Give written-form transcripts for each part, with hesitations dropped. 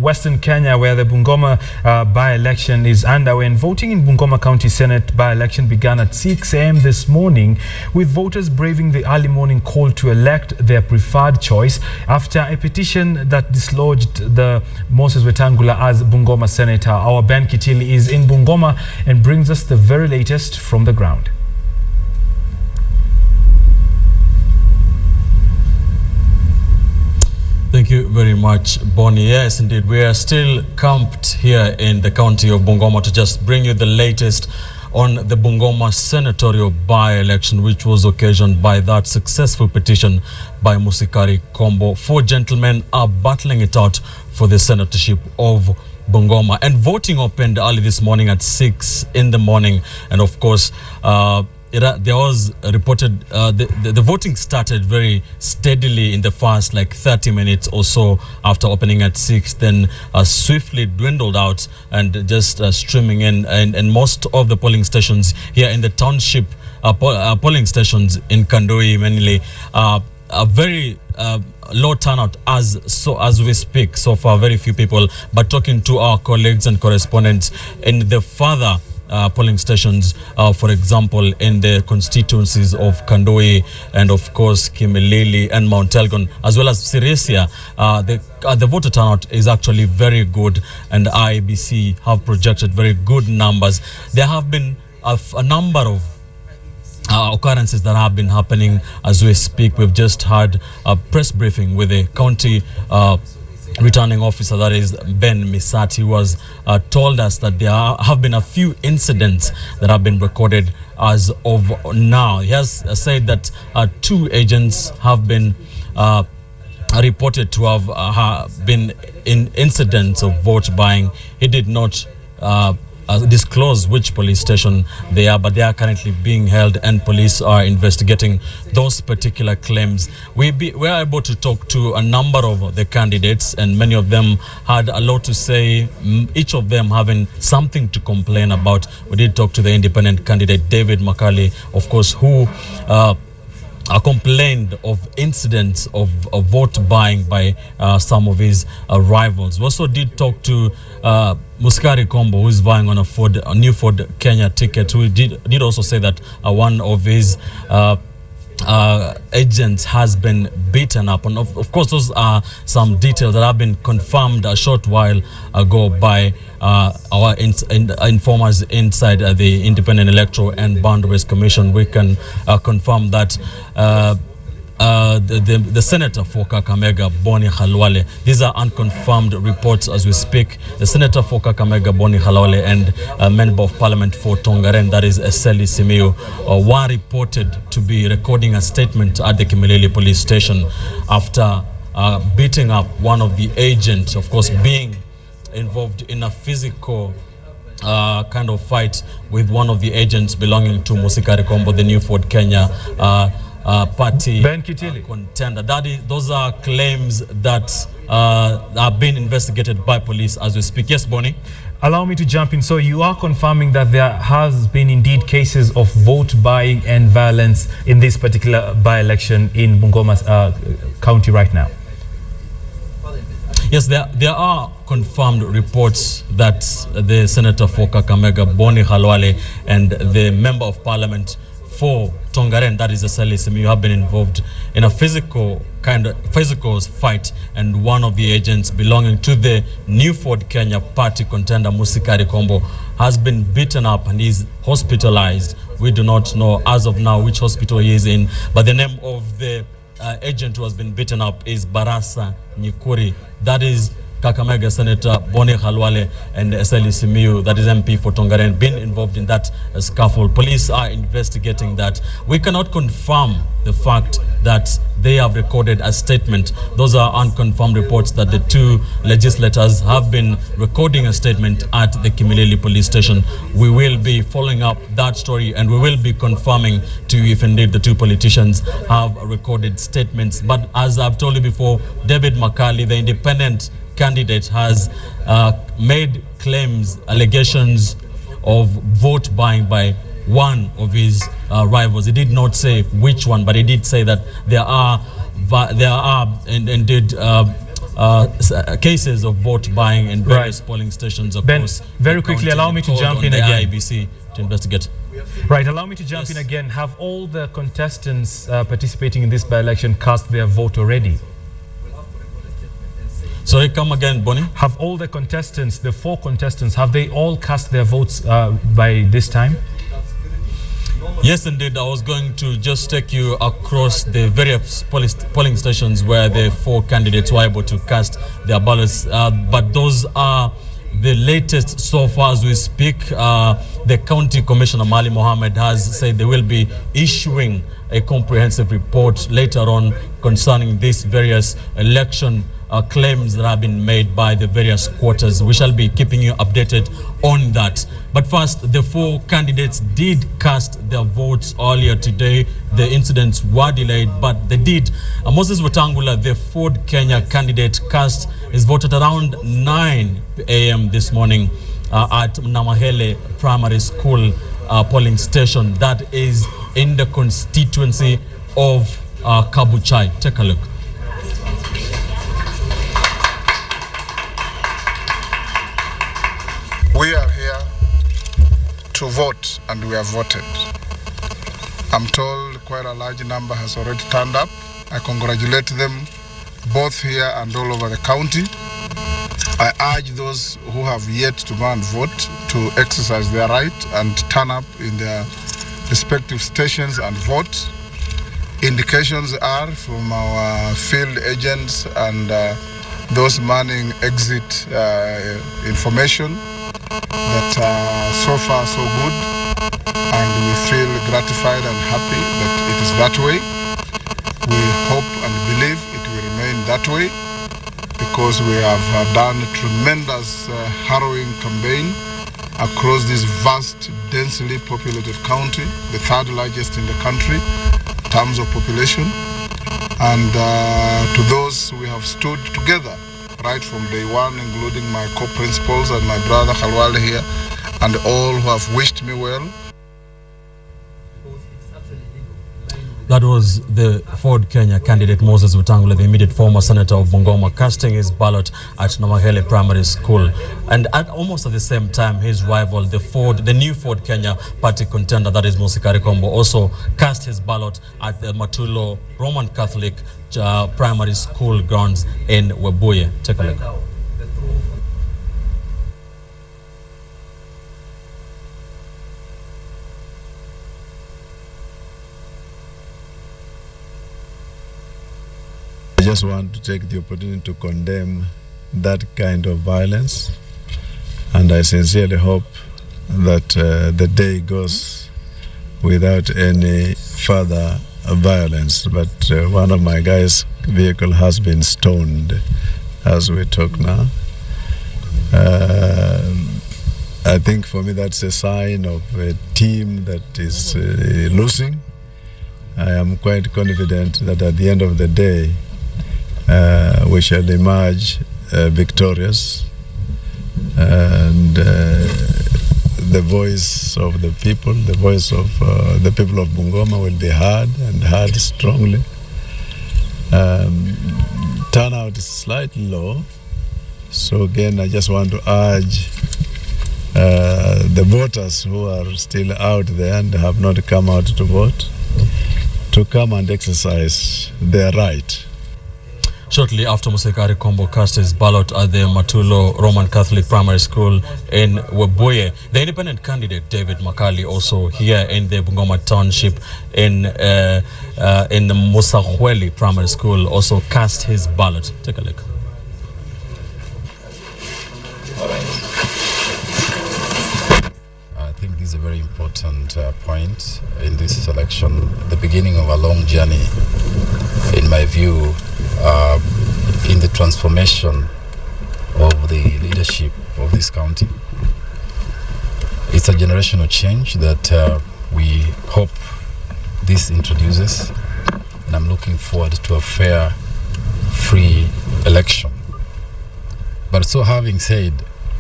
Western Kenya, where the Bungoma by-election is underway. And voting in Bungoma County Senate by-election began at 6 a.m. this morning, with voters braving the early morning call to elect their preferred choice after a petition that dislodged the Moses Wetangula as Bungoma Senator. Our Ben Kitili is in Bungoma and brings us the very latest from the ground. Thank you very much, Bonnie. Yes, indeed, we are still camped here in the county of Bungoma to just bring you the latest on the Bungoma senatorial by-election, which was occasioned by that successful petition by Musikari Kombo. 4 gentlemen are battling it out for the senatorship of Bungoma. And voting opened early this morning at 6 in the morning. And of course, there was reported the voting started very steadily in the first 30 minutes or so after opening at 6, then swiftly dwindled out and just streaming in. And most of the polling stations here in the township, polling stations in Kandoi mainly, a very low turnout as we speak. So far, very few people. But talking to our colleagues and correspondents in the further polling stations, for example, in the constituencies of Kandoi and of course Kimilili and Mount Elgon, as well as Sirisia, the voter turnout is actually very good, and IEBC have projected very good numbers. There have been a number of occurrences that have been happening as we speak. We've just had a press briefing with the county returning officer, that is Ben Misati, who has told us that there have been a few incidents that have been recorded as of now. He has said that 2 agents have been reported to have been in incidents of vote buying. He did not disclose which police station they are, but they are currently being held and police are investigating those particular claims. We were able to talk to a number of the candidates, and many of them had a lot to say, each of them having something to complain about. We did talk to the independent candidate David Makali, of course, who complained of incidents of vote buying by some of his rivals. We also did talk to Musikari Kombo, who is vying on a new Ford Kenya ticket, who did also say that one of his agents has been beaten up. And of course, those are some details that have been confirmed a short while ago by our informers inside the Independent Electoral and Boundaries Commission. We can confirm that the senator for Kakamega, Boni Khalwale, these are unconfirmed reports as we speak. The senator for Kakamega, Boni Khalwale, and a member of parliament for Tongaren, that is Eseli Simiyu, were reported to be recording a statement at the Kimilili police station after beating up one of the agents, of course being involved in a physical kind of fight with one of the agents belonging to Musikari Kombo, the new Ford Kenya party contender. Those are claims that are being investigated by police as we speak. Yes, Bonnie? Allow me to jump in. So you are confirming that there has been indeed cases of vote buying and violence in this particular by-election in Bungoma County right now? Yes, there are confirmed reports that the senator for Kakamega, Boni Khalwale, and the member of parliament for Tongaren, that is Eseli Simiyu, have been involved in a physical fight, and one of the agents belonging to the New Ford Kenya party contender, Musikari Kombo, has been beaten up and is hospitalized. We do not know as of now which hospital he is in, but the name of the agent who has been beaten up is Barasa Nyikuri. That is Kakamega Senator Boni Khalwale and Eseli Simiyu, that is MP for Tongaren, been involved in that scuffle. Police are investigating that. We cannot confirm the fact that they have recorded a statement. Those are unconfirmed reports that the 2 legislators have been recording a statement at the Kimilili police station. We will be following up that story, and we will be confirming to you if indeed the 2 politicians have recorded statements. But as I've told you before, David Makali, the independent candidate, has made claims, allegations of vote buying by one of his rivals. He did not say which one, but he did say that there are indeed cases of vote buying in various polling stations across Ben, very quickly, allow me to jump in the again. IBC to investigate. Right, allow me to jump in again. Have all the contestants participating in this by-election cast their vote already? Sorry, come again, Bonnie. Have all the contestants, the 4 contestants, have they all cast their votes by this time? Yes, indeed. I was going to just take you across the various polling stations where the 4 candidates were able to cast their ballots. But those are the latest so far as we speak. The County Commissioner, Mali Mohammed, has said they will be issuing a comprehensive report later on concerning these various election claims that have been made by the various quarters. We shall be keeping you updated on that. But first, the 4 candidates did cast their votes earlier today. The incidents were delayed, but they did. Moses Wetangula, the Ford Kenya candidate, cast his vote at around 9 a.m. this morning at Namahele Primary School polling station. That is in the constituency of Kabuchai. Take a look. We are here to vote, and we have voted. I'm told quite a large number has already turned up. I congratulate them both here and all over the county. I urge those who have yet to go and vote to exercise their right and turn up in their respective stations and vote. Indications are from our field agents and those manning exit information that so far so good, and we feel gratified and happy that it is that way. We hope and believe it will remain that way, because we have done a tremendous harrowing campaign across this vast, densely populated county, the 3rd largest in the country in terms of population. And to those we have stood together right from day one, including my co-principals and my brother Khalwale here, and all who have wished me well. That was the Ford Kenya candidate Moses Wetangula, the immediate former senator of Bungoma, casting his ballot at Namahele Primary School. And at almost at the same time, his rival, the new Ford Kenya party contender, that is Musikari Kombo, also cast his ballot at the Matulo Roman Catholic Primary School grounds in Webuye. Take a look. I just want to take the opportunity to condemn that kind of violence, and I sincerely hope that the day goes without any further violence. But one of my guys' vehicle has been stoned as we talk now. I think for me that's a sign of a team that is losing. I am quite confident that at the end of the day we shall emerge victorious, and the voice of the people, the voice of the people of Bungoma will be heard, and heard strongly. Turnout is slightly low, so again I just want to urge the voters who are still out there and have not come out to vote to come and exercise their right. Shortly after Musikari Kombo cast his ballot at the Matulo Roman Catholic Primary School in Webuye, the independent candidate David Makali, also here in the Bungoma Township in the Musahweli Primary School, also cast his ballot. Take a look. I think this is a very important point in this election, the beginning of a long journey, in my view, in the transformation of the leadership of this county. It's a generational change that we hope this introduces, and I'm looking forward to a fair, free election. But so having said,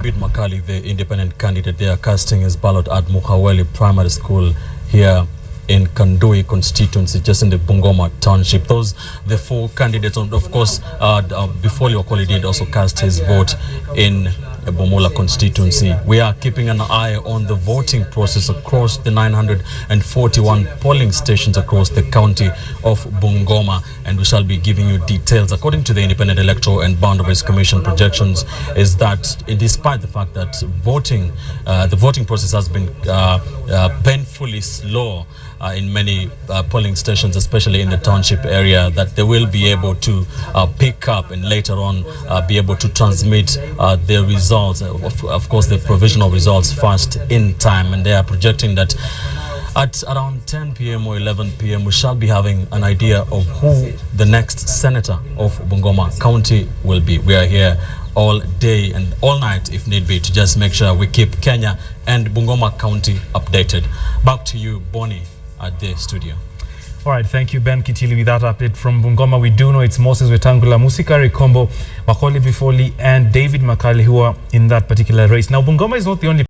David Makali, the independent candidate, they are casting his ballot at Mukhaweli Primary School here in Kandui constituency, just in the Bungoma township. Those the 4 candidates. Of course, before Liokoli did also cast his vote in Bomola constituency. We are keeping an eye on the voting process across the 941 polling stations across the county of Bungoma, and we shall be giving you details. According to the Independent Electoral and Boundaries Commission projections, is that despite the fact that the voting process has been painfully slow in many polling stations, especially in the township area, that they will be able to pick up and later on be able to transmit their results, of course the provisional results, first in time. And they are projecting that at around 10 p.m. or 11 p.m. we shall be having an idea of who the next senator of Bungoma County will be. We are here all day and all night if need be to just make sure we keep Kenya and Bungoma County updated. Back to you, Bonnie, at the studio. All right, thank you, Ben Kitili, with that update from Bungoma. We do know it's Moses Wetangula, Musikari Kombo, Wakoli Bifoli, and David Makali who are in that particular race. Now, Bungoma is not the only